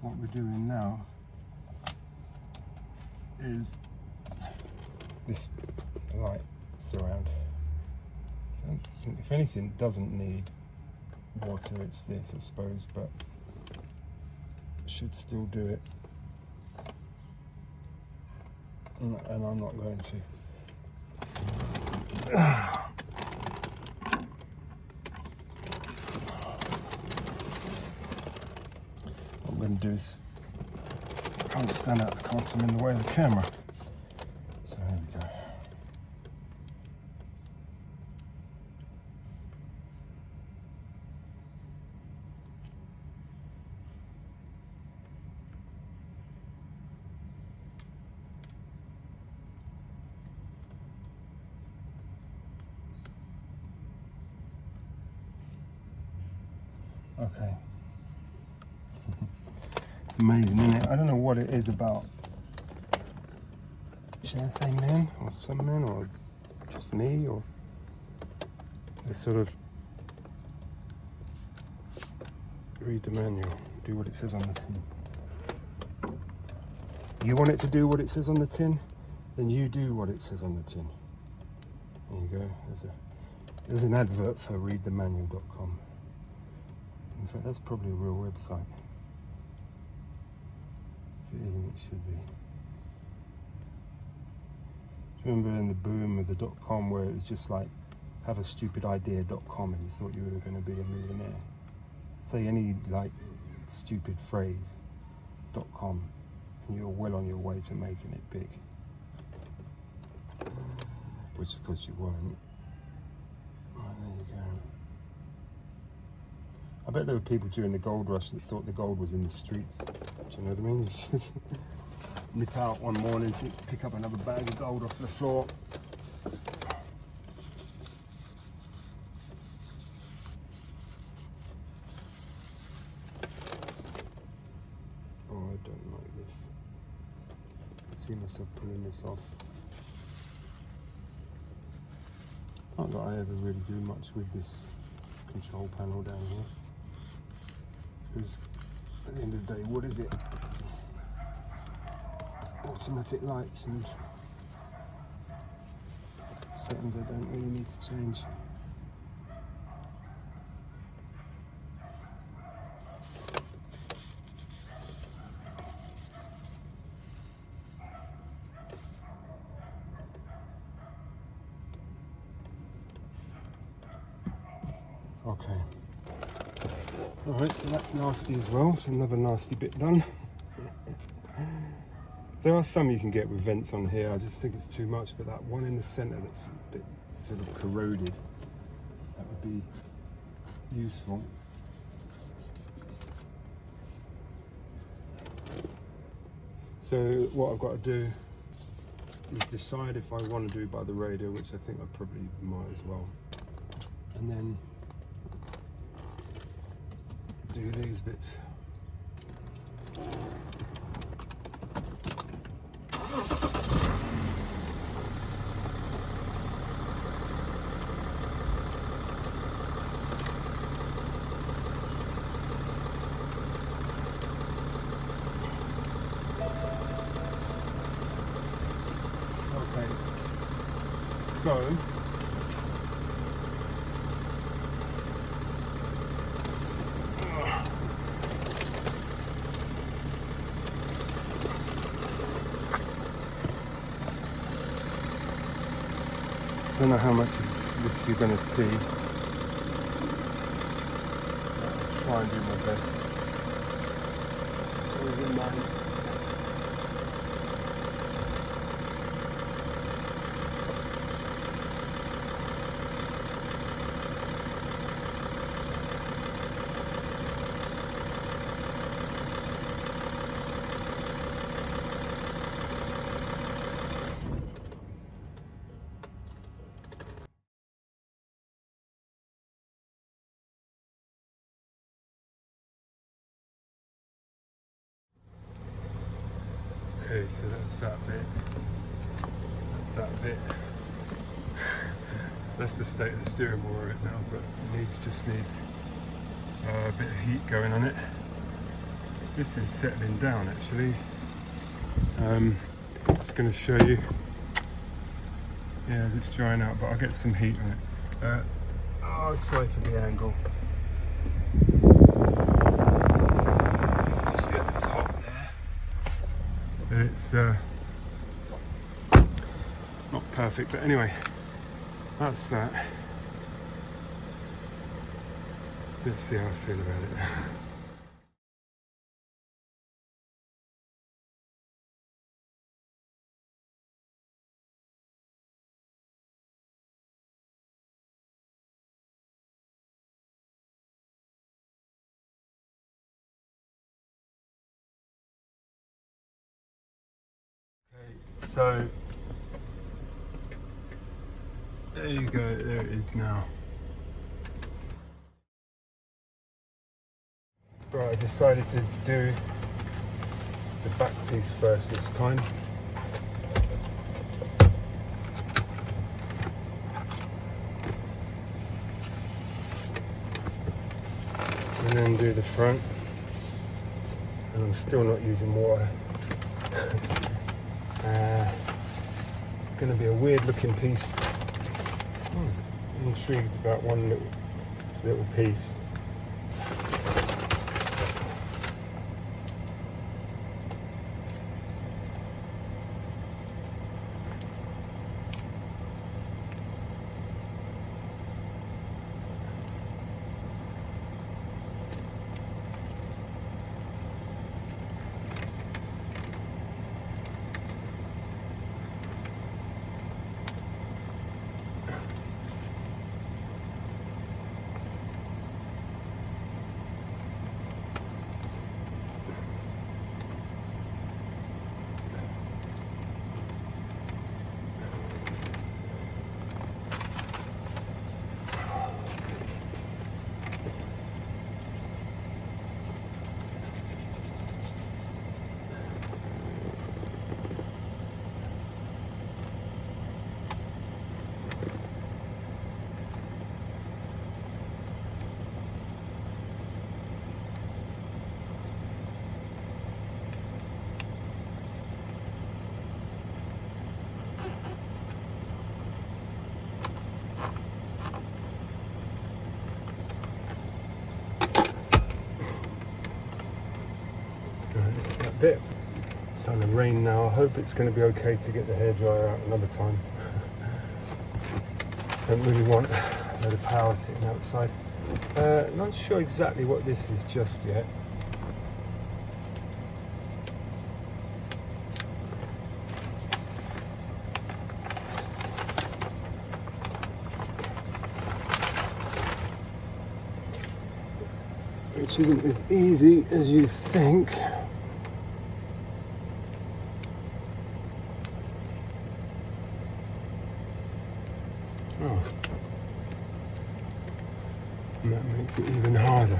what we're doing now is this light surround. I don't think, if anything, it doesn't need water, it's this, I suppose, but should still do it. And I'm not going to. What I'm going to do is, I can't stand out the console in the way of the camera. So there we go. Okay. It's amazing, isn't it? I don't know what it is about. Should I say men, or some men, or just me, or they sort of read the manual, do what it says on the tin. You want it to do what it says on the tin? Then you do what it says on the tin. There you go. There's an advert for readthemanual.com. In fact, that's probably a real website. If it isn't, it should be. Do you remember in the boom of the .com where it was just like, have a stupid idea.com, and you thought you were going to be a millionaire? Say any like stupid phrase, .com, and you're well on your way to making it big. Which of course you weren't. Oh, there you go. I bet there were people during the gold rush that thought the gold was in the streets. Do you know what I mean? You just nip out one morning, pick up another bag of gold off the floor. Oh, I don't like this. I can see myself pulling this off. Not that I ever really do much with this control panel down here. Because at the end of the day, what is it? Automatic lights and settings I don't really need to change. Okay. Alright, so that's nasty as well. So another nasty bit done. There are some you can get with vents on here. I just think it's too much, but that one in the centre that's a bit sort of corroded, that would be useful. So what I've got to do is decide if I want to do by the radio, which I think I probably might as well, and then do these bits. So I don't know how much of this you're going to see. I'll try and do my best. So within mind. Okay, so that's that bit. That's that bit. That's the state of the steering wheel right now, but it just needs a bit of heat going on it. This is settling down actually. Just going to show you. Yeah, it's drying out, but I'll get some heat on it. Oh, sorry for the angle. You see at the top there. It's not perfect, but anyway, that's that. Let's see how I feel about it. Okay, so there you go, there it is now. Right, I decided to do the back piece first this time. And then do the front. And I'm still not using water. It's going to be a weird looking piece. I'm intrigued about one little piece. That's that bit. It's starting to rain now. I hope it's going to be okay to get the hairdryer out another time. Don't really want a load of power sitting outside. Not sure exactly what this is just yet. Which isn't as easy as you think. Oh. And that makes it even harder.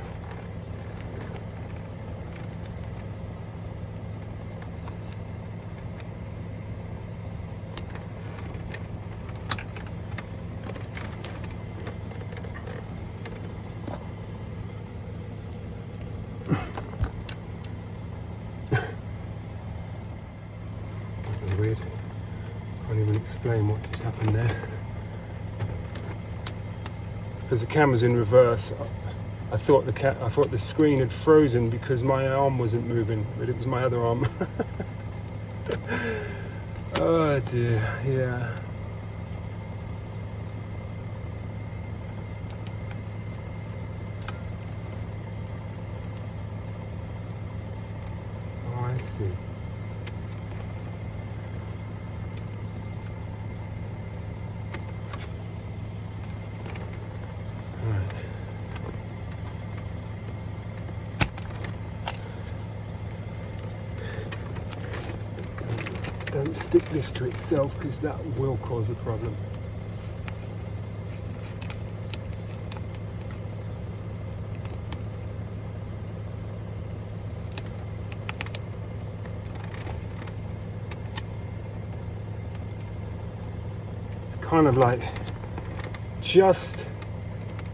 Weird. Can't even explain what just happened there. because the camera's in reverse. I thought the screen had frozen because my arm wasn't moving, but it was my other arm. Oh dear, yeah. Oh, I see. Don't stick this to itself because that will cause a problem. It's kind of like just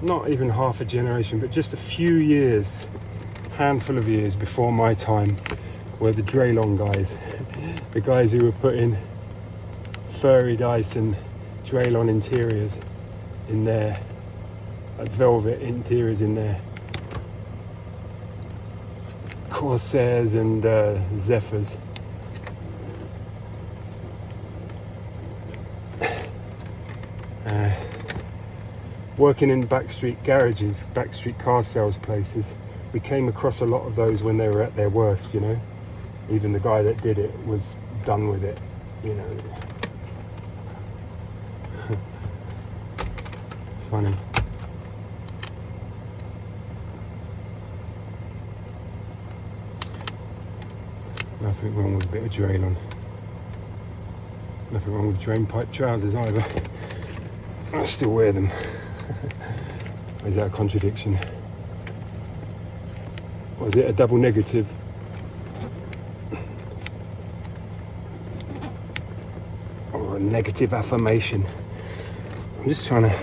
not even half a generation, but just a few years, handful of years before my time, were the Draylon guys. The guys who were putting furry dice and Draylon interiors in there, like velvet interiors in there, Corsairs and Zephyrs. Working in backstreet garages, backstreet car sales places, we came across a lot of those when they were at their worst, you know. Even the guy that did it was done with it, you know. Funny. Nothing wrong with a bit of Draylon. Nothing wrong with drain pipe trousers either. I still wear them. Is that a contradiction? Or is it a double negative? Or a negative affirmation? I'm just trying to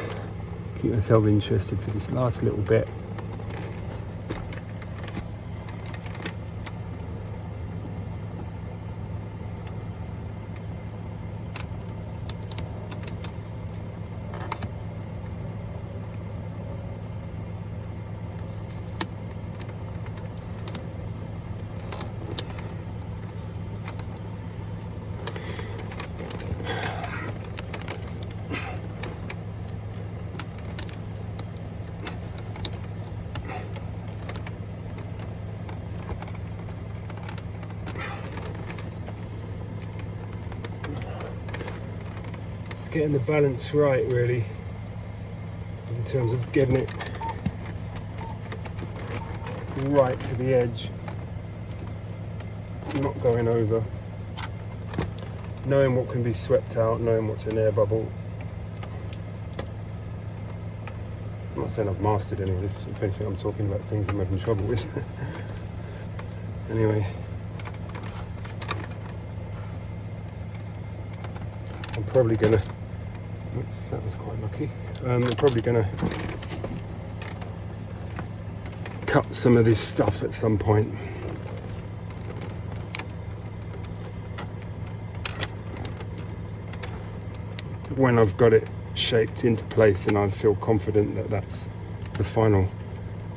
keep myself interested for this last little bit. Getting the balance right, really, in terms of getting it right to the edge, not going over, knowing what can be swept out, knowing what's an air bubble. I'm not saying I've mastered any of this. If anything, I'm talking about things I'm having trouble with. Anyway, I'm probably gonna. Oops, that was quite lucky. I'm probably going to cut some of this stuff at some point. When I've got it shaped into place and I feel confident that that's the final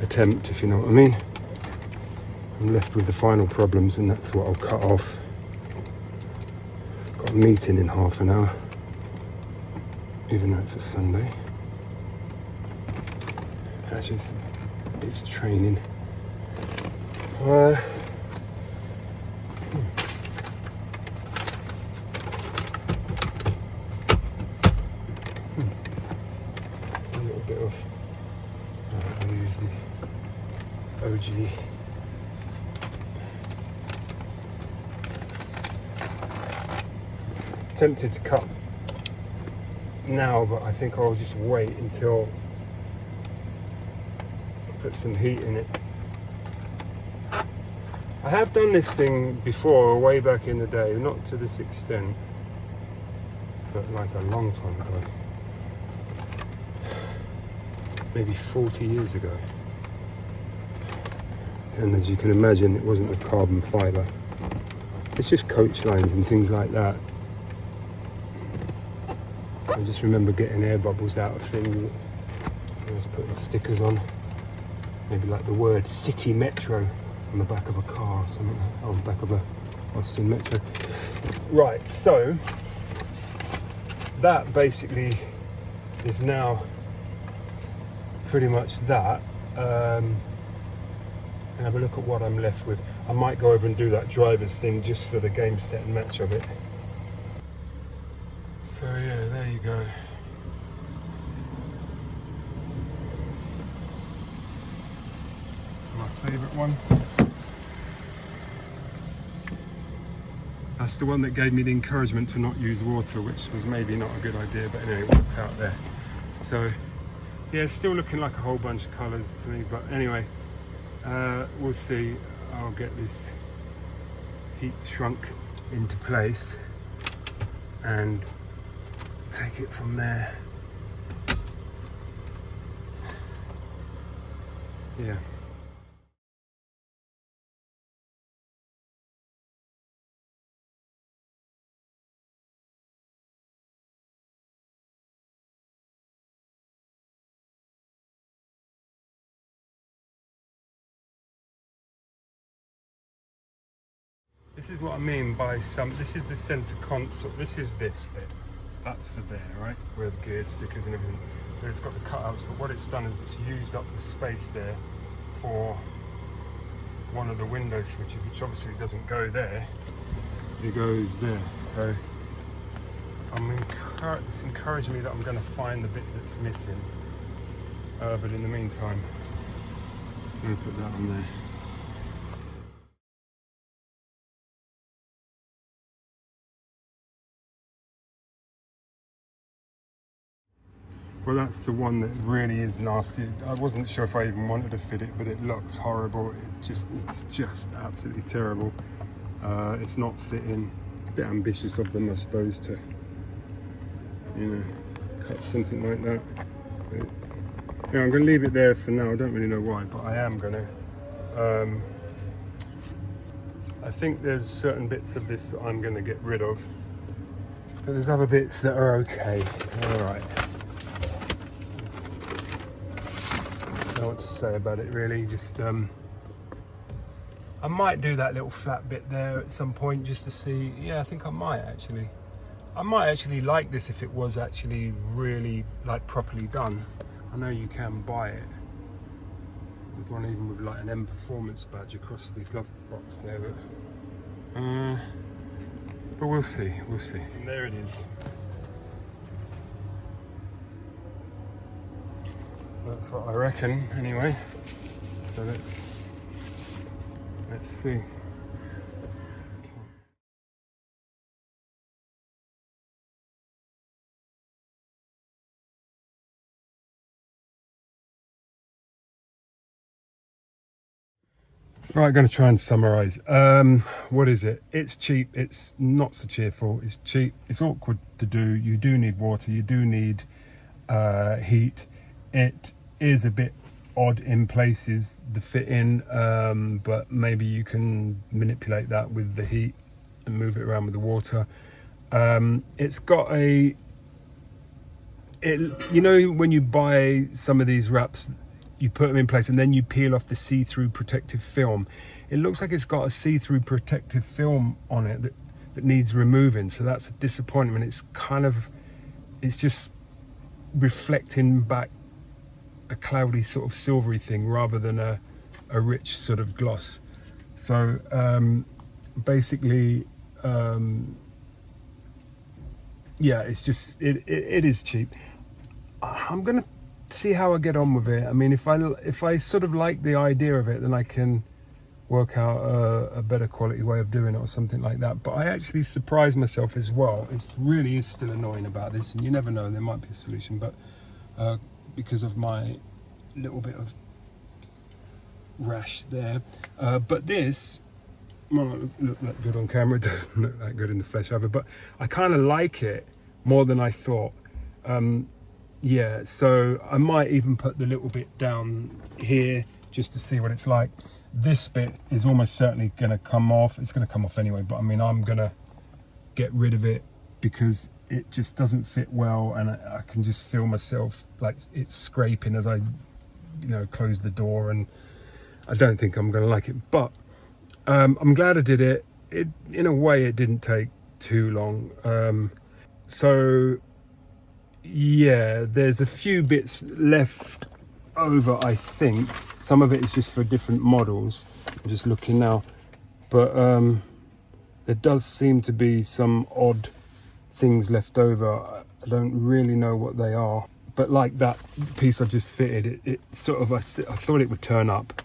attempt, if you know what I mean. I'm left with the final problems and that's what I'll cut off. Got a meeting in half an hour. Even though it's a Sunday. Actually, it's training. A little bit of, I'll use the OG. Tempted to cut now, but I think I'll just wait until I put some heat in it. I have done this thing before, way back in the day, not to this extent, but like a long time ago, maybe 40 years ago. And as you can imagine, it wasn't a carbon fibre. It's just coach lines and things like that. I just remember getting air bubbles out of things Let's put the stickers on. Maybe like the word City Metro on the back of a car or something. On the back of a Austin Metro. Right, so that basically is now pretty much that. And have a look at what I'm left with. I might go over and do that driver's thing just for the game set and match of it. So yeah, there you go. My favourite one. That's the one that gave me the encouragement to not use water, which was maybe not a good idea, but anyway, it worked out there. So yeah, still looking like a whole bunch of colours to me, but anyway, we'll see. I'll get this heat shrunk into place and take it from there. Yeah. This is what I mean by this is the center console. This is this bit. That's for there, right? Where the gear stickers and everything. But it's got the cutouts, but what it's done is it's used up the space there for one of the window switches, which obviously doesn't go there. It goes there. So it's encouraging me that I'm going to find the bit that's missing. But in the meantime, I'm going to put that on there. Well, that's the one that really is nasty. I wasn't sure if I even wanted to fit it, but it looks horrible. It's just absolutely terrible. It's not fitting. It's a bit ambitious of them, I suppose, to, you know, cut something like that. But, yeah, I'm going to leave it there for now. I don't really know why, but I am going to. I think there's certain bits of this that I'm going to get rid of, but there's other bits that are okay. All right. I don't know what to say about it really. Just I might do that little flat bit there at some point just to see. Yeah, I think I might actually like this if it was actually really like properly done. I know you can buy it. There's one even with like an M Performance badge across the glove box there, but we'll see. And there it is. That's what I reckon anyway. So let's see. Right, I'm going to try and summarise. What is it? It's cheap. It's not so cheerful. It's cheap. It's awkward to do. You do need water. You do need heat. It is a bit odd in places, the fit in, but maybe you can manipulate that with the heat and move it around with the water. It's got you know, when you buy some of these wraps, you put them in place and then you peel off the see-through protective film. It looks like it's got a see-through protective film on it that needs removing, so that's a disappointment. It's just reflecting back a cloudy sort of silvery thing rather than a rich sort of gloss. So basically yeah, it's just it is cheap. I'm gonna see how I get on with it. I mean, if I sort of like the idea of it, then I can work out a better quality way of doing it or something like that. But I actually surprised myself as well. It really is still annoying about this, and you never know, there might be a solution, but because of my little bit of rash there, but this might not look that good on camera. It doesn't look that good in the flesh either, but I kind of like it more than I thought. Yeah, so I might even put the little bit down here just to see what it's like. This bit is almost certainly going to come off. It's going to come off anyway, but I mean, I'm going to get rid of it because it just doesn't fit well, and I can just feel myself like it's scraping as I, you know, close the door, and I don't think I'm going to like it. But I'm glad I did it. In a way, it didn't take too long. So yeah, there's a few bits left over, I think. Some of it is just for different models. I'm just looking now, but there does seem to be some odd things left over. I don't really know what they are, but like that piece I just fitted, it sort of, I thought it would turn up,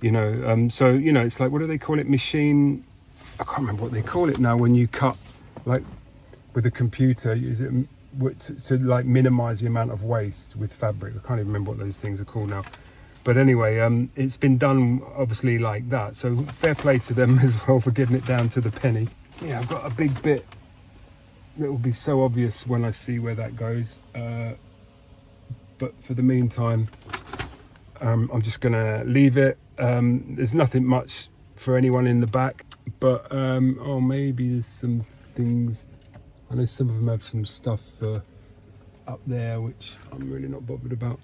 you know. So, you know, it's like, what do they call it? Machine, I can't remember what they call it now when you cut like with a computer. Is it to like minimize the amount of waste with fabric? I can't even remember what those things are called now. But anyway, it's been done obviously like that, so fair play to them as well for getting it down to the penny. Yeah, I've got a big bit that will be so obvious when I see where that goes, but for the meantime, I'm just gonna leave it. There's nothing much for anyone in the back, but oh, maybe there's some things. I know some of them have some stuff up there, which I'm really not bothered about.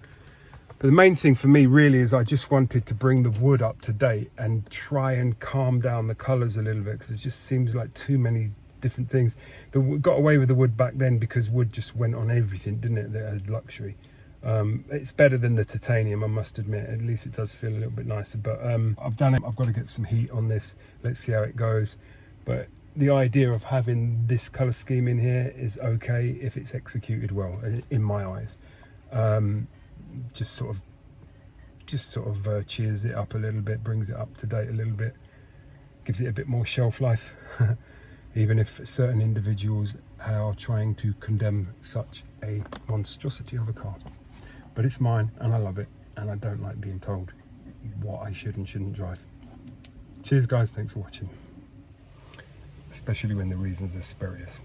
But the main thing for me really is I just wanted to bring the wood up to date and try and calm down the colours a little bit, because it just seems like too many different things. We got away with the wood back then because wood just went on everything, didn't it? That had luxury. It's better than the titanium, I must admit. At least it does feel a little bit nicer. But I've done it. I've got to get some heat on this. Let's see how it goes. But the idea of having this colour scheme in here is okay if it's executed well, in my eyes. Just sort of cheers it up a little bit, brings it up to date a little bit, gives it a bit more shelf life. Even if certain individuals are trying to condemn such a monstrosity of a car. But it's mine and I love it, and I don't like being told what I should and shouldn't drive. Cheers guys, thanks for watching. Especially when the reasons are spurious.